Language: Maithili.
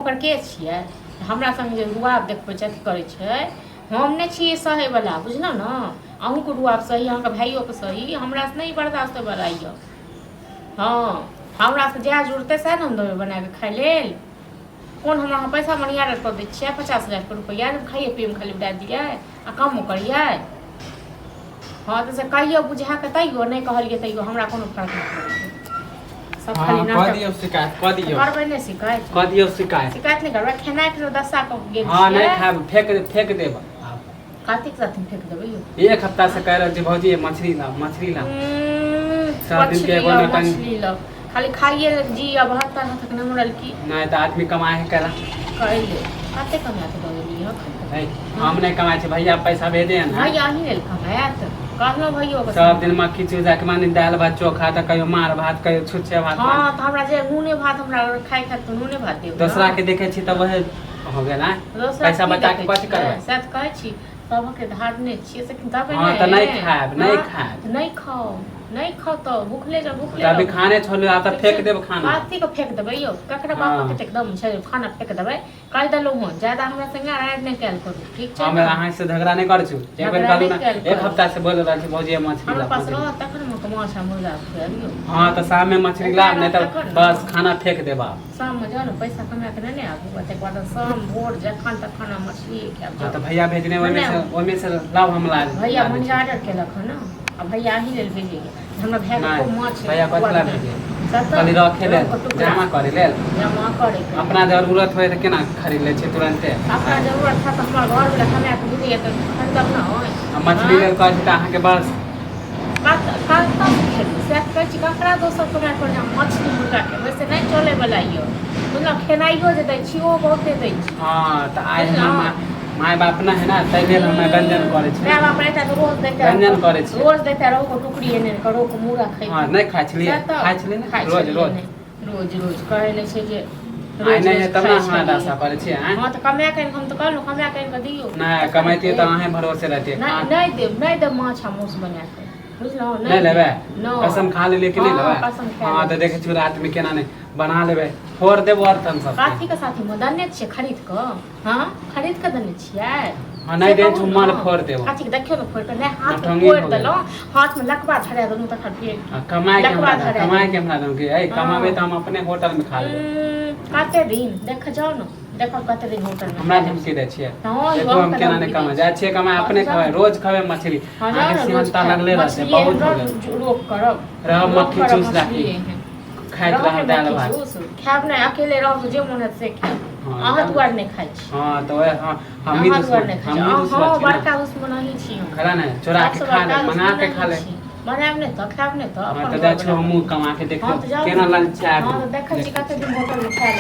के छियै हमरा संग जे रुआब देखबै अथी करै छै हम नहि छियै सहैवला बुझलहुँ ने अहूँके रुआब सही अहाँके भाइयोके सही हमरासँ नहीं बर्दाश्त होइवला यऽ हाँ हमरासँ जएह जुड़तै सएह ने हम देबै बनाके खाइ लेल कोन हमरा पैसा मनियार कऽ दै छियै 50,000 रुपैआ खाइए पियैमे खाली उड़ा दियै आ काम करियै हाँ तऽ से कहियो बुझा के तैयो नहीं कहलिए तैयो हमरा कोनो फर्क नहीं पड़ै सब खाली नाटक दियो शिकायत कऽ दियो करबै नहीं शिकायत कऽ दियो शिकायत नहीं करबै खेनाइ के दशा क गेल हां नहीं खाब फेंक देब कार्तिक साथी फेंक देबै यो एक हफ्ता से कह रहल छी भौजी मछली ला 7 दिन के एगो मछली ला खाली खाइए जी अब 72 तक न मरल की नहीं तो आदमी कमाए है करा कइले कते कमा के दे है हम नहीं कमाए छे भैया पैसा भेजे हैं ना भैया ही लेल कमायत कहलो भैयो के सब दिन मक्खी चूजा के माने दाल भात चोखा त कहियो मार भात कहियो छुच्छे भात हां त हमरा जे नूने भात हमरा खाइ तो नूने भात देब दूसरा के देखे छी त वह हो गेल ना पैसा बचा के कथि करबै सच कहै छी सबके धारने छियै से दबे हां त नहीं खाओ नहीं खाओ तो भूखले अभी खाने छोड़ आ त फेंक देब खाना काती को फेंक देबै यो ककरा बाप के एकदम छै खाना फेंक देबै कह देलौ हम ज्यादा हमरा संगे राड नहीं कैल करू ठीक छै हम अहाँ से झगड़ा नहीं कर छु एक बेर कहलू ना एक हफ्ता से बोल रहल छी भौजी मछली हमरा पास रह तखन हम माछ मुर्गा खुआबियो हां त शाम में मछली ला नहीं त बस खाना फेंक देबा शाम में जानो पैसा कमा के नहीं आबू ओते बाद शाम भोर जखन तक खाना मछली खाब त भैया भेजने ओमे से लाव हम ला भैया मनी ऑर्डर केलक ह ना अब भैया ही लेल भेजेंगे हमरा भैया को माछ भैया कतला भेजे खाली रखे ले जमा करे ले अपना जरूरत होय त केना खरीद ले छै तुरंते अपना जरूरत था त हमरा घर वाला हमरा के बुझिए त खरीदब ना होय मछली लेल कहै छै त अहाँ के बस सेट कहै छी ककरा दोसर कमाय पर मछली मुर्गा के वैसे नहीं चले वाला यो मतलब खेनाइयो जे दै छी ओ बहुते दै छी हां त आइ हम माय बाप ना है ना तै लेल हम गंजन करे छी माय बाप रहता तो रोज देता गंजन करे छी रोज देता रहो को टुकड़ी एने करो को मुर्गा खाइ हां नहीं खाइ छलिए ना रोज कहै ले छै जे आइ नहीं है तब ना हमरा दासा करे छी हां त कमाय के हम त कहलौ कमाय के दियो नहीं कमाइते त अहे भरोसे रहते नहीं दे माछ हमोस बना के बुझलो नहीं लेबे कसम खा ले लेकिन नहीं लेबे हां त देखे छु रात में केना नहीं बना लेबे फोड़ देबो अर्तन सब काठी के साथी में दने छियै खरीद क हां खरीद के दने छियै हां नहीं दे छु माल फोड़ देबो काठी के देखियो न फोड़ के नहीं हाथ में फोड़ देलो हाथ में लकवा धरा देनु त खा कमाए के हमरा दम के ए कमाबे त हम अपने होटल में खा लेबे काते दिन देख जाओ न देखो कते दिन होटल में हमरा धमकी दे छियै देखो हम केना नहीं कमा जाय छियै कमाए अपने खावे रोज खावे मछली आगे सीमंता लगले रहते बहुत हो गए रोक करब रह मक्खी चूस राखी खाइत रह दाल भात खाब नहीं अकेले रह जे मन से खाब अहाँ दुआर नहीं खाइ छी हां तो हां हम ही दुश्मन हां बड़का दुश्मन ही छी खरा नहीं चोरा के खा ले मंगा के खा ले बनाब नहीं तो खाब नहीं तो अपन त जा छु हम कमा के देखो केना लग छै हां तो देखै छी कते दिन होटल में खा